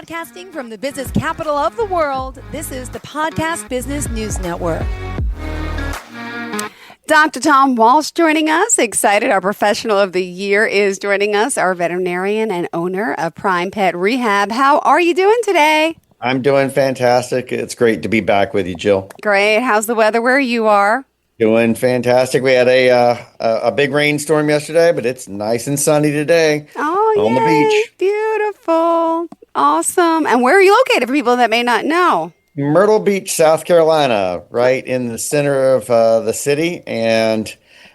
Broadcasting from the business capital of the world, this is the Podcast Business News Network. Dr. Tom Walsh joining us. Excited our professional of the year is joining us, our veterinarian and owner of PrimePet Rehab. How are you doing today? I'm doing fantastic. It's great to be back with you, Jill. Great. How's the weather where you are? Doing fantastic. We had a big rainstorm yesterday, but it's nice and sunny today. Oh, on the beach. Beautiful. Awesome. And where are you located for people that may not know? Myrtle Beach, South Carolina, right in the center of the city. And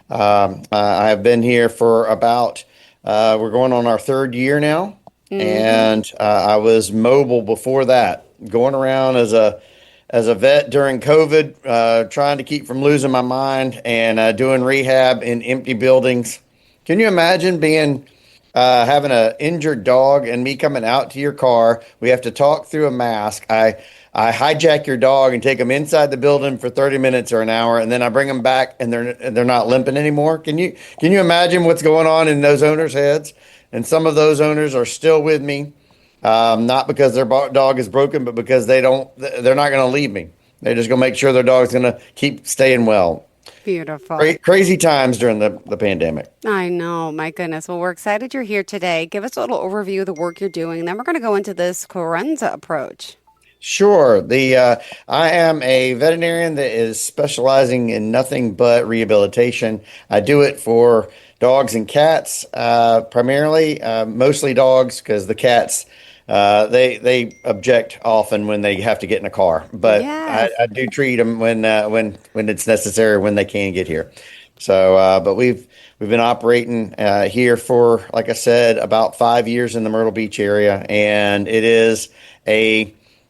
I've been here for about, we're going on our third year now. Mm-hmm. And I was mobile before that, going around as a vet during COVID, trying to keep from losing my mind and doing rehab in empty buildings. Can you imagine being having an injured dog and me coming out to your car? We have to talk through a mask. I hijack your dog and take them inside the building for 30 minutes or an hour, and then I bring them back and they're not limping anymore. Can you imagine what's going on in those owners' heads? And some of those owners are still with me. Not because their dog is broken, but because they're not going to leave me. They're just going to make sure their dog's going to keep staying well. Beautiful. Crazy times during the pandemic. I know. My goodness. Well, we're excited you're here today. Give us a little overview of the work you're doing, and then we're going to go into this Corenza approach. Sure. I am a veterinarian that is specializing in nothing but rehabilitation. I do it for dogs and cats, primarily, mostly dogs, because the cats, they object often when they have to get in a car. But yes. I do treat them when it's necessary, when they can get here. So, but we've been operating here for, like I said, about 5 years in the Myrtle Beach area, and it is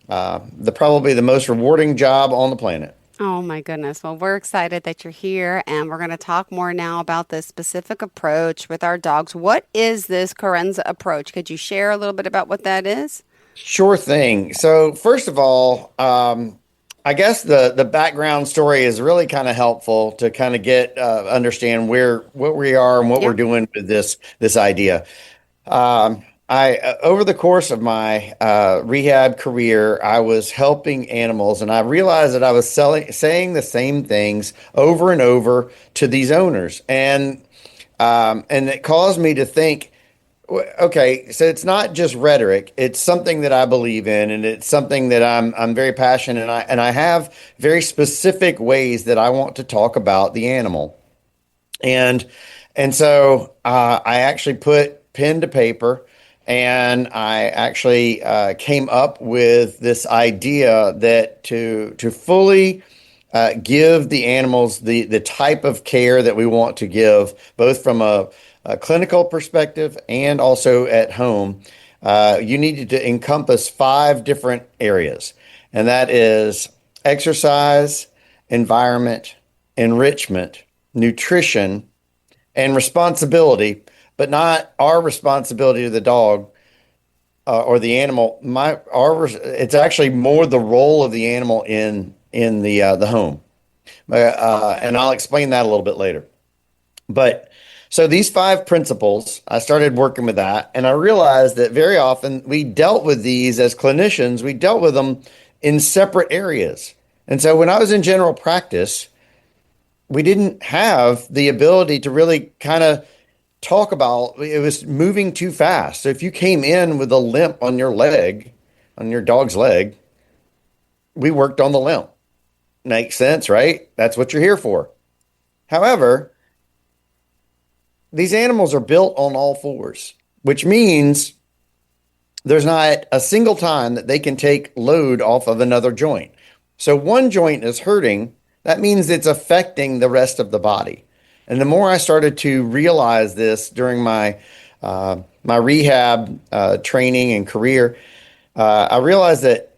probably the most rewarding job on the planet. Oh, my goodness. Well, we're excited that you're here, and we're going to talk more now about this specific approach with our dogs. What is this Corenza approach? Could you share a little bit about what that is? Sure thing. So first of all, I guess the background story is really kind of helpful to kind of get understand what we are and what we're doing with this idea. Over the course of my rehab career, I was helping animals, and I realized that I was saying the same things over and over to these owners, and it caused me to think, okay, so it's not just rhetoric; it's something that I believe in, and it's something that I'm very passionate, and I have very specific ways that I want to talk about the animal, and so I actually put pen to paper. And I actually came up with this idea that to fully give the animals the type of care that we want to give, both from a clinical perspective and also at home, you needed to encompass 5 different areas. And that is exercise, environment, enrichment, nutrition, and responsibility. But not our responsibility to the dog or the animal. It's actually more the role of the animal in the home, and I'll explain that a little bit later. But so these 5 principles, I started working with that, and I realized that very often we dealt with these as clinicians. We dealt with them in separate areas, and so when I was in general practice, we didn't have the ability to really kind of talk about, it was moving too fast. So if you came in with a limp on your leg, on your dog's leg, we worked on the limp. Makes sense, right? That's what you're here for. However, these animals are built on all 4s, which means there's not a single time that they can take load off of another joint. So one joint is hurting, that means it's affecting the rest of the body. And the more I started to realize this during my rehab training and career, I realized that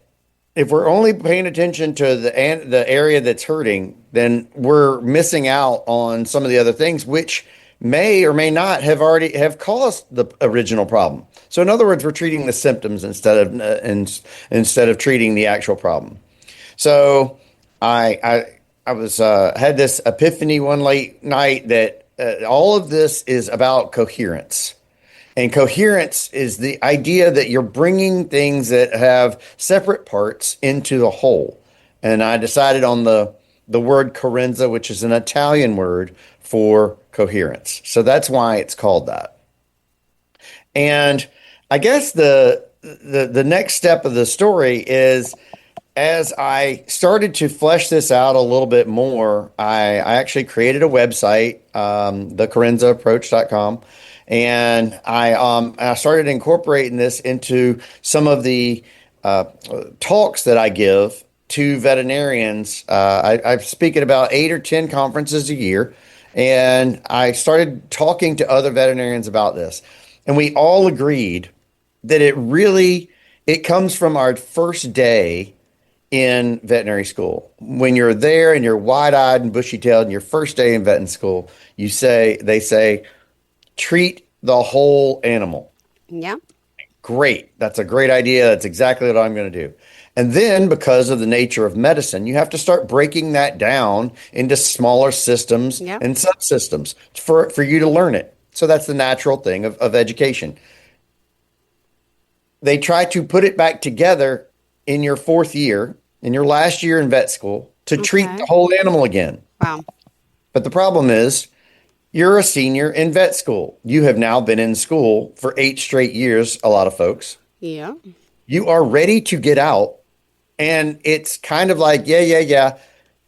if we're only paying attention to the area that's hurting, then we're missing out on some of the other things, which may or may not have caused the original problem. So in other words, we're treating the symptoms instead of treating the actual problem. So I had this epiphany one late night that all of this is about coherence. And coherence is the idea that you're bringing things that have separate parts into the whole. And I decided on the word carenza, which is an Italian word for coherence. So that's why it's called that. And I guess the next step of the story is, as I started to flesh this out a little bit more, I actually created a website, thecarenzaapproach.com, and I started incorporating this into some of the talks that I give to veterinarians. I speak at about 8 or 10 conferences a year, and I started talking to other veterinarians about this, and we all agreed that it comes from our first day in veterinary school. When you're there and you're wide-eyed and bushy-tailed in your first day in vet school, they say, treat the whole animal. Yeah. Great. That's a great idea. That's exactly what I'm going to do. And then, because of the nature of medicine, you have to start breaking that down into smaller systems and subsystems for you to learn it. So that's the natural thing of education. They try to put it back together in your fourth year, in your last year in vet school, to treat the whole animal again. Wow. But the problem is, you're a senior in vet school. You have now been in school for 8 straight years, a lot of folks. Yeah. You are ready to get out. And it's kind of like, yeah.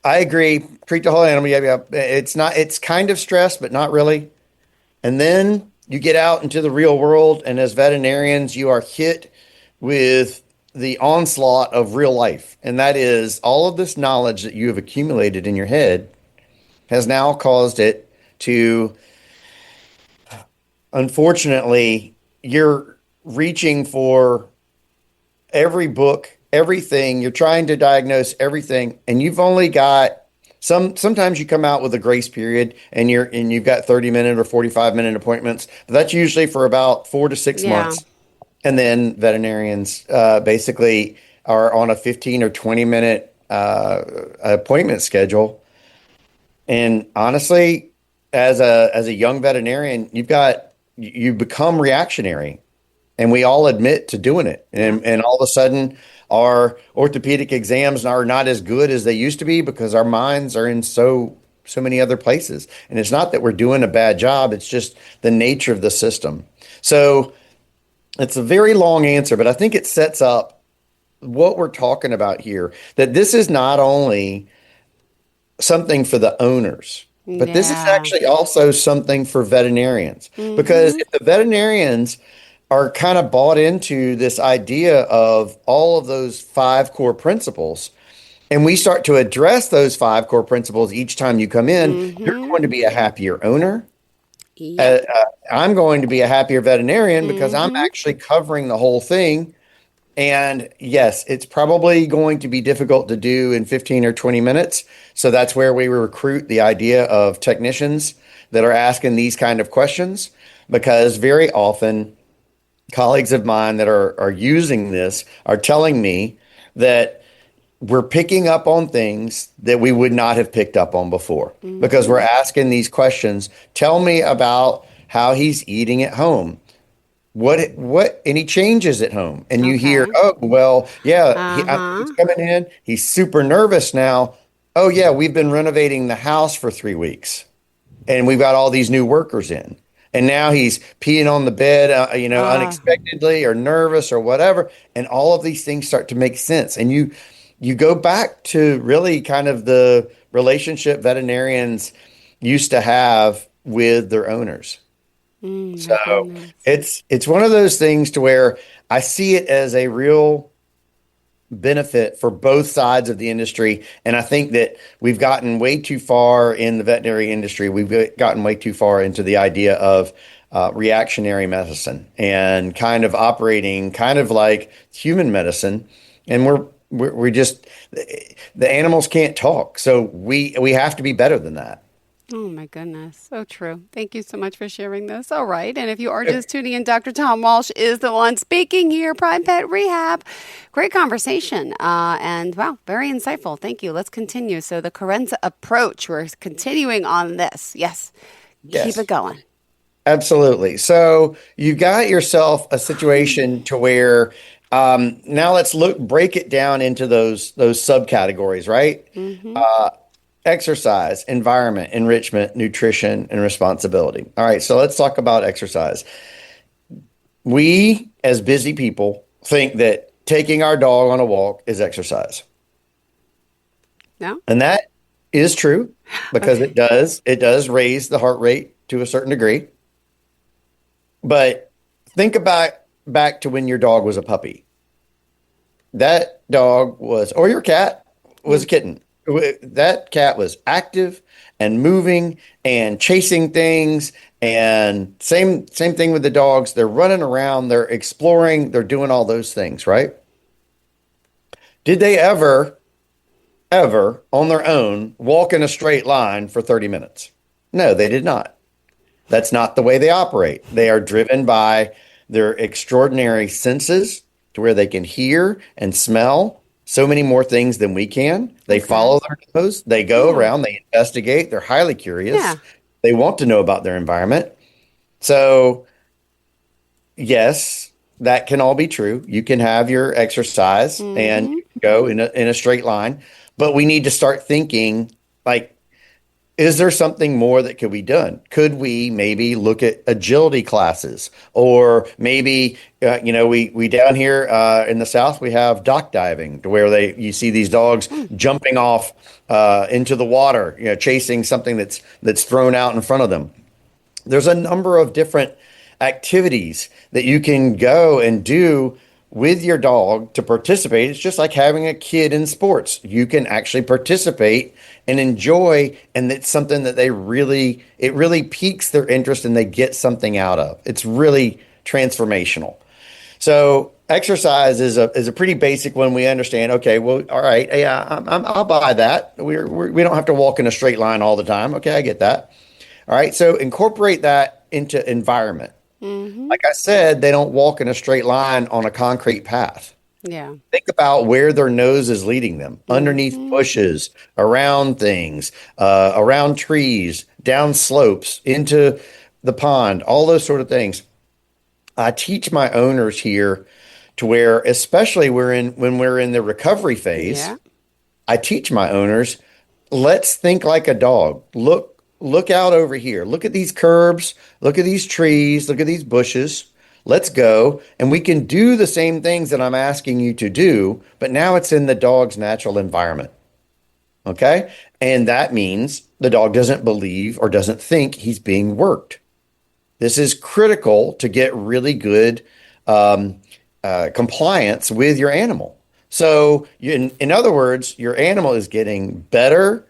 I agree. Treat the whole animal. Yeah. It's kind of stress, but not really. And then you get out into the real world. And as veterinarians, you are hit with the onslaught of real life. And that is all of this knowledge that you have accumulated in your head has now caused it to, unfortunately, you're reaching for every book, everything. You're trying to diagnose everything, and you've only got sometimes you come out with a grace period and you've got 30-minute or 45-minute appointments, but that's usually for about 4 to 6 months. And then veterinarians basically are on a 15 or 20-minute appointment schedule. And honestly, as a young veterinarian, you become reactionary, and we all admit to doing it. And all of a sudden, our orthopedic exams are not as good as they used to be because our minds are in so many other places. And it's not that we're doing a bad job; it's just the nature of the system. So it's a very long answer, but I think it sets up what we're talking about here. That this is not only something for the owners, but this is actually also something for veterinarians. Because if the veterinarians are kind of bought into this idea of all of those 5 core principles, and we start to address those 5 core principles each time you come in, you're going to be a happier owner. I'm going to be a happier veterinarian because I'm actually covering the whole thing. And yes, it's probably going to be difficult to do in 15 or 20 minutes. So that's where we recruit the idea of technicians that are asking these kind of questions, because very often colleagues of mine that are using this are telling me that we're picking up on things that we would not have picked up on before because we're asking these questions. Tell me about how he's eating at home. What any changes at home? And you hear, oh, well, yeah, he's coming in. He's super nervous now. Oh, yeah, we've been renovating the house for 3 weeks and we've got all these new workers in. And now he's peeing on the bed, unexpectedly or nervous or whatever. And all of these things start to make sense. And you go back to really kind of the relationship veterinarians used to have with their owners. So it's one of those things to where I see it as a real benefit for both sides of the industry. And I think that we've gotten way too far in the veterinary industry. We've gotten way too far into the idea of reactionary medicine and kind of operating kind of like human medicine. And we're just, the animals can't talk. So we have to be better than that. Oh, my goodness. So true. Thank you so much for sharing this. All right. And if you are just tuning in, Dr. Tom Walsh is the one speaking here, PrimePet Rehab. Great conversation. And wow, very insightful. Thank you. Let's continue. So the carenza approach, we're continuing on this. Yes. Keep it going. Absolutely. So you've got yourself a situation to where now let's break it down into those subcategories, right? Mm-hmm. Uh, Exercise, environment, enrichment, nutrition, and responsibility. All right, so let's talk about exercise. We, as busy people, think that taking our dog on a walk is exercise. No? And that is true because Okay. it does raise the heart rate to a certain degree. But think about back to when your dog was a puppy. That dog was, or your cat was Yeah. a kitten. That cat was active and moving and chasing things. And same thing with the dogs. They're running around, they're exploring, they're doing all those things, right? Did they ever on their own walk in a straight line for 30 minutes? No, they did not. That's not the way they operate. They are driven by their extraordinary senses to where they can hear and smell so many more things than we can. They Okay. follow their nose, they go Yeah. around, they investigate, they're highly curious. Yeah. They want to know about their environment. So, yes, that can all be true. You can have your exercise and Mm-hmm. you can go in a straight line, but we need to start thinking like, is there something more that could be done? Could we maybe look at agility classes, or maybe we down here in the South we have dock diving, to where you see these dogs jumping off into the water, chasing something that's thrown out in front of them. There's a number of different activities that you can go and do with your dog to participate. It's just like having a kid in sports. You can actually participate and enjoy, and it's something that it really piques their interest and they get something out of. It's really transformational. So exercise is a pretty basic one. We understand. Okay, well, all right, yeah, I'll buy that. We don't have to walk in a straight line all the time. Okay, I get that. All right, so incorporate that into environment. Mm-hmm. Like I said, they don't walk in a straight line on a concrete path. Yeah. Think about where their nose is leading them: underneath Mm-hmm. bushes, around things, around trees, down slopes, into the pond, all those sort of things. I teach my owners here to where, especially when we're in the recovery phase, Yeah. I teach my owners, let's think like a dog. Look out over here. Look at these curbs. Look at these trees. Look at these bushes. Let's go. And we can do the same things that I'm asking you to do, but now it's in the dog's natural environment. Okay? And that means the dog doesn't believe or doesn't think he's being worked. This is critical to get really good compliance with your animal. So, in other words, your animal is getting better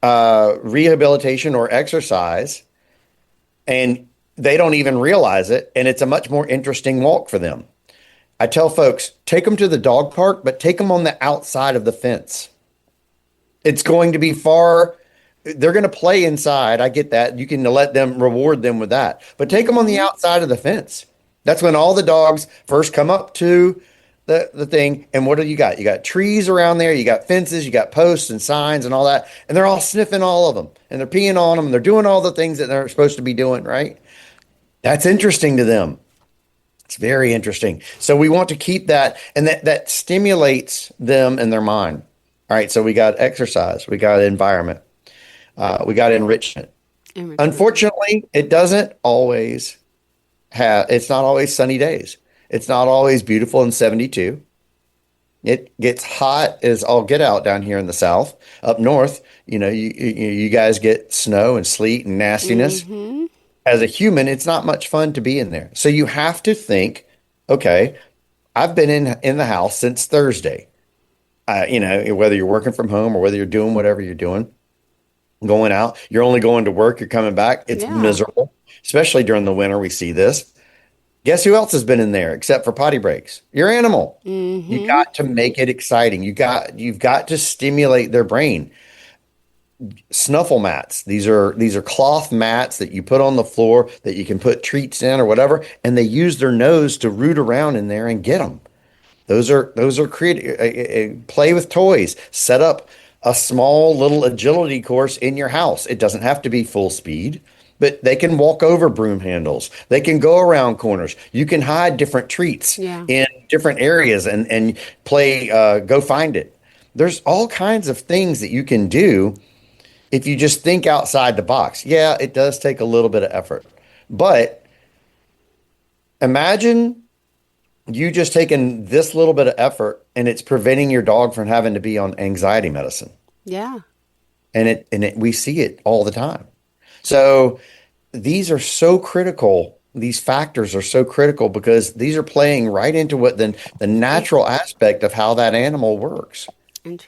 rehabilitation or exercise, and they don't even realize it. And it's a much more interesting walk for them. I tell folks, take them to the dog park, but take them on the outside of the fence. It's going to be they're going to play inside. I get that. You can reward them with that, but take them on the Mm-hmm. outside of the fence. That's when all the dogs first come up to the thing. And what do you got? You got trees around there. You got fences, you got posts and signs and all that. And they're all sniffing all of them, and they're peeing on them. And they're doing all the things that they're supposed to be doing, right? That's interesting to them. It's very interesting. So we want to keep that, and that stimulates them in their mind. All right. So we got exercise, we got environment, we got enrichment. Enrichment. Unfortunately, it's not always sunny days. It's not always beautiful in 72. It gets hot as all get out down here in the South. Up north, you guys get snow and sleet and nastiness. Mm-hmm. As a human, it's not much fun to be in there. So you have to think, okay, I've been in the house since Thursday. Whether you're working from home or whether you're doing whatever you're doing, going out, you're only going to work, you're coming back. It's Yeah. miserable, especially during the winter. We see this. Guess who else has been in there except for potty breaks? Your animal. You Mm-hmm. got to make it exciting. You've got to stimulate their brain. Snuffle mats. These are cloth mats that you put on the floor that you can put treats in or whatever, and they use their nose to root around in there and get them. Those are creative. Play with toys. Set up a small little agility course in your house. It doesn't have to be full speed. but they can walk over broom handles. They can go around corners. You can hide different treats Yeah. in different areas and play, go find it. There's all kinds of things that you can do if you just think outside the box. Yeah, it does take a little bit of effort, but imagine you just taking this little bit of effort and it's preventing your dog from having to be on anxiety medicine. Yeah. And we see it all the time. So these are so critical. These factors are so critical because these are playing right into what the natural aspect of how that animal works. All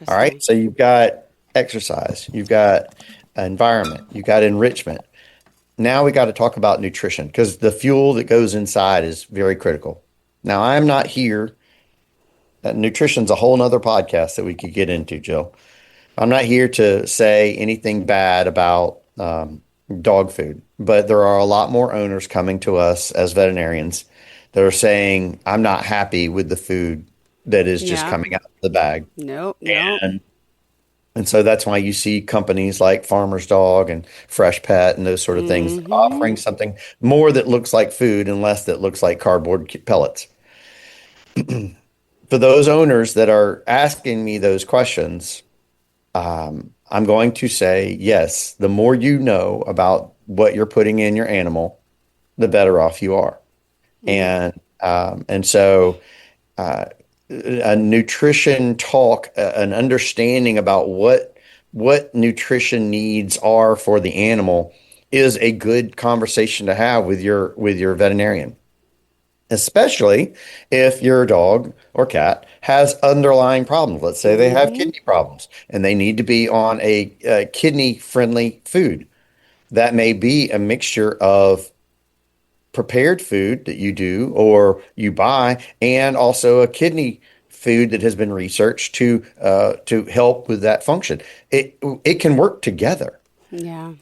right. Interesting. So you've got exercise, you've got environment, you've got enrichment. Now we got to talk about nutrition because the fuel that goes inside is very critical. Now I'm not here. Nutrition's a whole nother podcast that we could get into, Jill. I'm not here to say anything bad about dog food, but there are a lot more owners coming to us as veterinarians that are saying, I'm not happy with the food that is just Yeah. coming out of the bag. Nope. And so that's why you see companies like Farmer's Dog and Fresh Pet and those sort of things offering something more that looks like food and less that looks like cardboard pellets. For those owners that are asking me those questions, I'm going to say, yes, the more you know about what you're putting in your animal, the better off you are. And so a nutrition talk, an understanding about what nutrition needs are for the animal is a good conversation to have with your veterinarian, especially if your dog or cat has underlying problems. Let's say they have kidney problems and they need to be on a kidney-friendly food. That may be a mixture of prepared food that you do or you buy, and also a kidney food that has been researched to help with that function. It can work together. Yeah.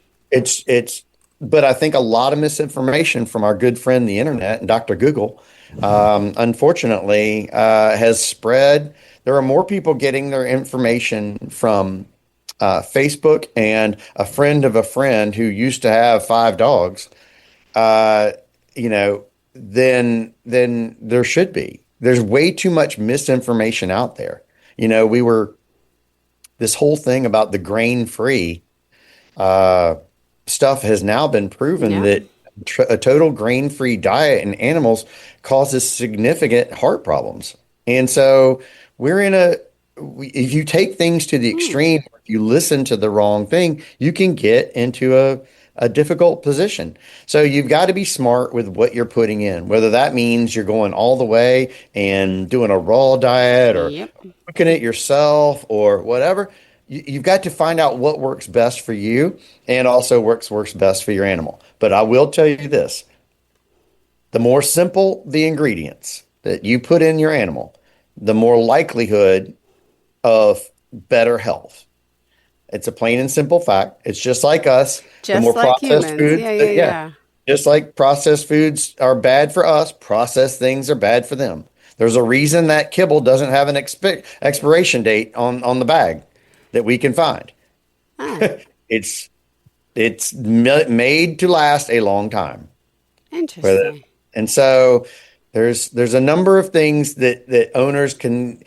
But I think a lot of misinformation from our good friend the internet and Dr. Google, unfortunately, has spread. There are more people getting their information from Facebook and a friend of a friend who used to have 5 dogs. Then there should be. There's way too much misinformation out there. This whole thing about the grain-free stuff has now been proven that a total grain-free diet in animals causes significant heart problems. And so if you take things to the extreme, if you listen to the wrong thing, you can get into a difficult position. So you've got to be smart with what you're putting in, whether that means you're going all the way and doing a raw diet or cooking it yourself or whatever. You've got to find out what works best for you and also works best for your animal. But I will tell you this, the more simple the ingredients that you put in your animal, the more likelihood of better health. It's a plain and simple fact. It's just like us. Just the more like processed humans. foods, Yeah. just like processed foods are bad for us, processed things are bad for them. There's a reason that kibble doesn't have an expiration date on the bag that we can find. It's made to last a long time. Interesting. And so there's a number of things that owners can.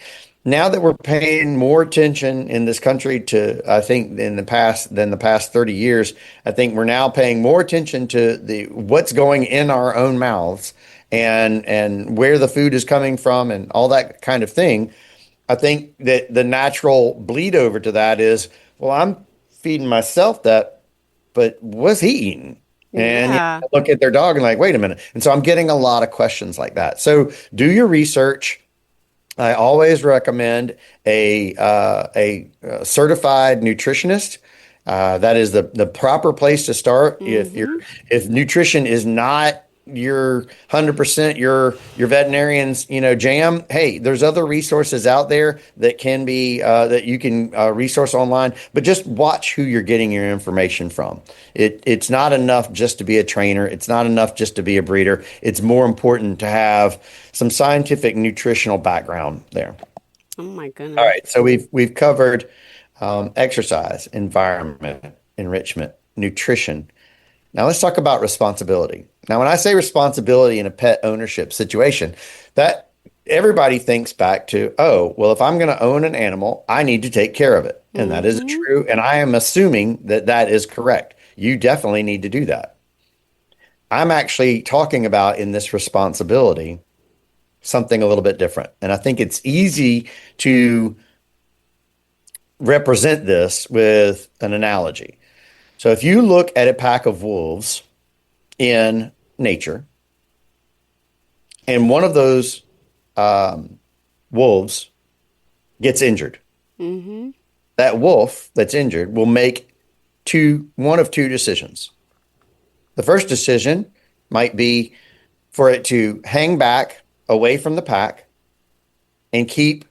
Now that we're paying more attention in this country to, I think, than the past 30 years, I think we're now paying more attention to what's going in our own mouths and where the food is coming from and all that kind of thing. I think that the natural bleed over to that is, well, I'm feeding myself that, but what's he eating? And Yeah. look at their dog and like, wait a minute. And so I'm getting a lot of questions like that. So do your research. I always recommend a certified nutritionist. That is the proper place to start. If nutrition is not your 100% your veterinarian's jam, hey, there's other resources out there that can be that you can resource online, but just watch who you're getting your information from. It's not enough just to be a trainer. It's not enough just to be a breeder. It's more important to have some scientific nutritional background there. Oh my goodness. All right, so we've covered exercise, environment, enrichment, nutrition. Now let's talk about responsibility. Now, when I say responsibility in a pet ownership situation, that everybody thinks back to, oh, well, if I'm going to own an animal, I need to take care of it. And that is Mm-hmm. true. And I am assuming that that is correct. You definitely need to do that. I'm actually talking about in this responsibility something a little bit different. And I think it's easy to represent this with an analogy. So if you look at a pack of wolves in nature, and one of those wolves gets injured, Mm-hmm. that wolf that's injured will make one of two decisions. The first decision might be for it to hang back away from the pack and keep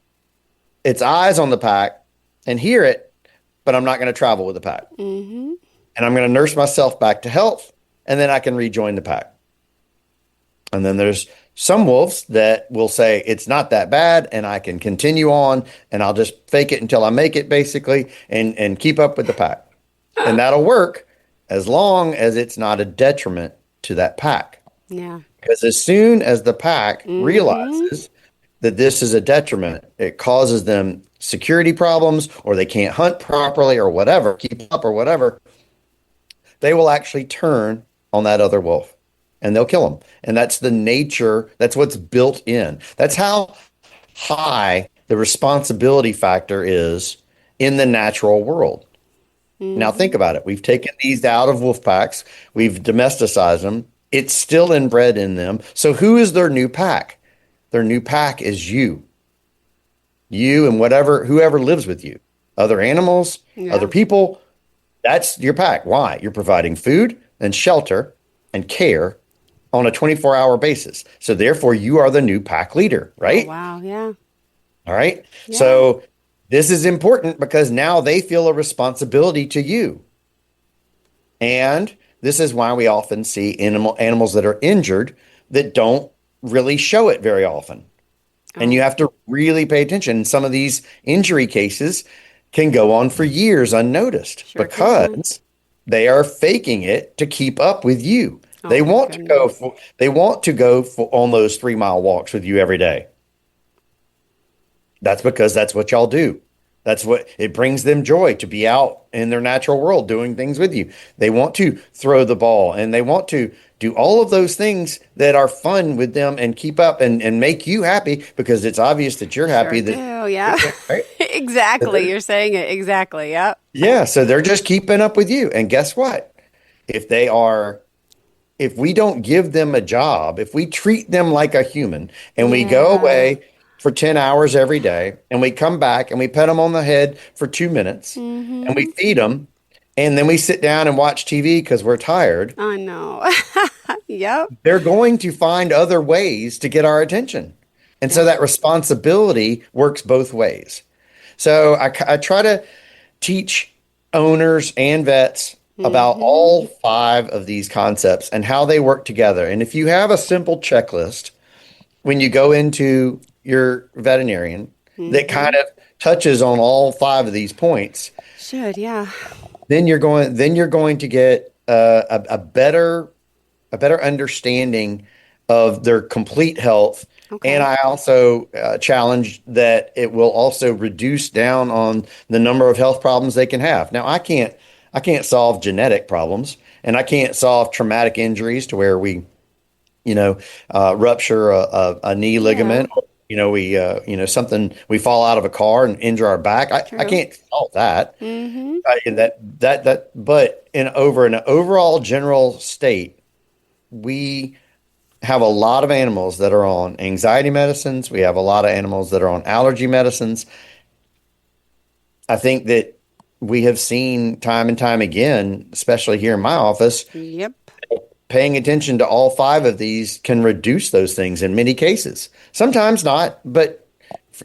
its eyes on the pack and hear it, but I'm not going to travel with the pack. Mm-hmm. And I'm going to nurse myself back to health, and then I can rejoin the pack. And then there's some wolves that will say it's not that bad and I can continue on and I'll just fake it until I make it, basically, and keep up with the pack. And that'll work as long as it's not a detriment to that pack. Yeah. Because as soon as the pack Mm-hmm. realizes that this is a detriment, it causes them security problems, or they can't hunt properly or whatever, keep up or whatever, they will actually turn on that other wolf and they'll kill him. And that's the nature, that's what's built in. That's how high the responsibility factor is in the natural world. Now think about it. We've taken these out of wolf packs. We've domesticized them. It's still inbred in them. So who is their new pack? Their new pack is you. You and whoever lives with you. Other animals, other people. That's your pack. Why? You're providing food and shelter and care on a 24-hour basis. So therefore, you are the new pack leader, right? Oh, wow. Yeah. All right. Yeah. So this is important because now they feel a responsibility to you. And this is why we often see animals that are injured that don't really show it very often. And you have to really pay attention. Some of these injury cases can go on for years unnoticed because they are faking it to keep up with you. They want to go on those 3-mile walks with you every day. That's because that's what y'all do. That's what it brings them joy to be out in their natural world doing things with you. They want to throw the ball and they want to do all of those things that are fun with them and keep up and make you happy because it's obvious that you're happy. Yeah. Right? Exactly. You're saying it. Exactly. Yep. Yeah. So they're just keeping up with you. And guess what? If we don't give them a job, if we treat them like a human and we go away for 10 hours every day and we come back and we pet them on the head for 2 minutes and we feed them and then we sit down and watch TV because we're tired. I know. Yep. They're going to find other ways to get our attention. And so that responsibility works both ways. So I try to teach owners and vets about all 5 of these concepts and how they work together. And if you have a simple checklist when you go into your veterinarian that kind of touches on all 5 of these points, then you're going to get a better understanding of their complete health. And I also challenge that it will also reduce down on the number of health problems they can have. Now, I can't solve genetic problems, and I can't solve traumatic injuries to where we, rupture a knee ligament. We fall out of a car and injure our back. I can't solve that. But in an overall general state, we have a lot of animals that are on anxiety medicines. We have a lot of animals that are on allergy medicines. I think that we have seen time and time again, especially here in my office, paying attention to all 5 of these can reduce those things in many cases. Sometimes not, but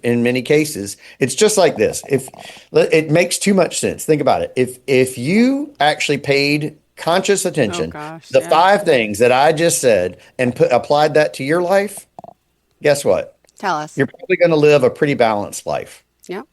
in many cases, it's just like this. If it makes too much sense, think about it. If you actually paid conscious attention, 5 things that I just said, and applied that to your life, guess what? Tell us. You're probably going to live a pretty balanced life. Yep.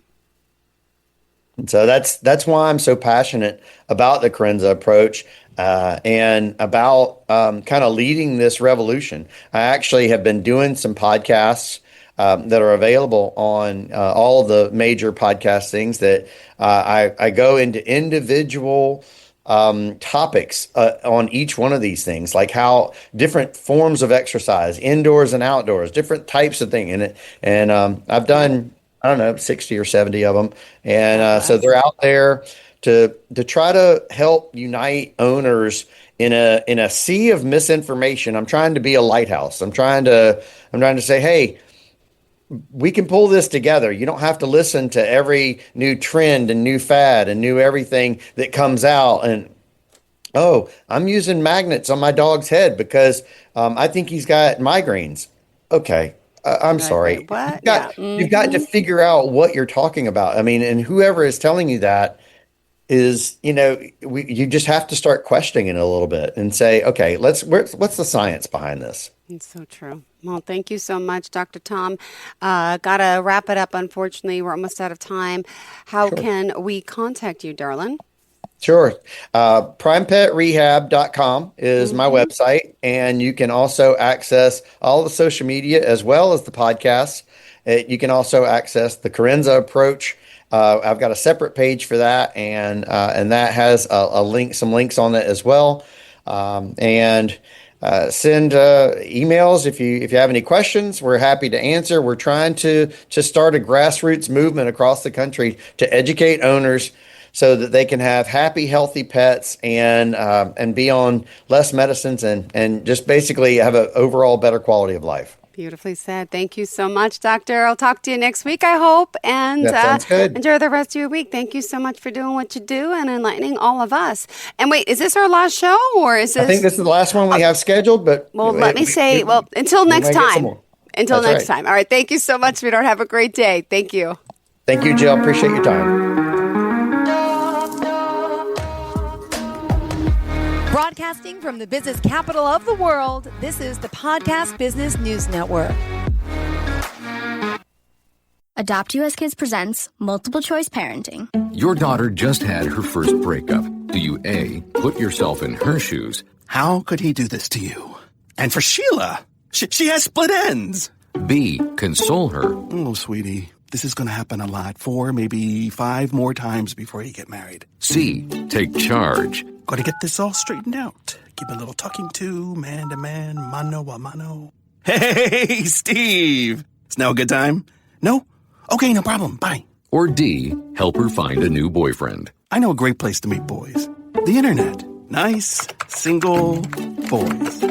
And so that's why I'm so passionate about the Carenza approach. and about kind of leading this revolution. I actually have been doing some podcasts that are available on all of the major podcast things that I go into individual topics on each one of these things, like how different forms of exercise, indoors and outdoors, different types of things. And I've done, I don't know, 60 or 70 of them. And so they're out there to try to help unite owners in a sea of misinformation. I'm trying to be a lighthouse. I'm trying to say, hey, we can pull this together. You don't have to listen to every new trend and new fad and new everything that comes out. And, oh, I'm using magnets on my dog's head because I think he's got migraines. Okay. I'm sorry. What? You've got to figure out what you're talking about. I mean, and whoever is telling you that is, you just have to start questioning it a little bit and say, okay, what's the science behind this? It's so true. Well, thank you so much, Dr. Tom. Gotta wrap it up. Unfortunately, we're almost out of time. How can we contact you, darling? Sure. PrimePetRehab.com is my website, and you can also access all the social media as well as the podcasts. You can also access the Carenza approach. I've got a separate page for that, and that has some links on it as well. Send emails if you have any questions. We're happy to answer. We're trying to start a grassroots movement across the country to educate owners so that they can have happy, healthy pets and be on less medicines and just basically have an overall better quality of life. Beautifully said. Thank you so much, Doctor. I'll talk to you next week, I hope. And that sounds good. Enjoy the rest of your week. Thank you so much for doing what you do and enlightening all of us. And wait, is this our last show or is this? I think this is the last one we have scheduled, but well, until next time. Until next time. All right. Thank you so much, sweetheart. Have a great day. Thank you. Thank you, Jill. Appreciate your time. Broadcasting from the business capital of the world, this is the Podcast Business News Network. Adopt US Kids presents Multiple Choice Parenting. Your daughter just had her first breakup. Do you A, put yourself in her shoes? How could he do this to you? And for Sheila, she has split ends. B, console her? Oh, sweetie, this is going to happen a lot. 4, maybe 5 more times before you get married. C, take charge? Got to get this all straightened out. Give a little talking to, man to man, mano a mano. Hey, Steve! It's now a good time? No? Okay, no problem. Bye. Or D, help her find a new boyfriend? I know a great place to meet boys. The internet. Nice, single boys.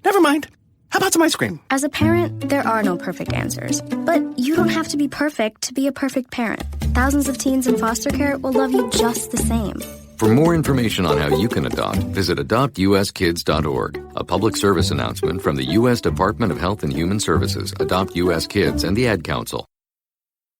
Never mind. How about some ice cream? As a parent, there are no perfect answers. But you don't have to be perfect to be a perfect parent. Thousands of teens in foster care will love you just the same. For more information on how you can adopt, visit adoptuskids.org. A public service announcement from the U.S. Department of Health and Human Services, Adopt U.S. Kids, and the Ad Council.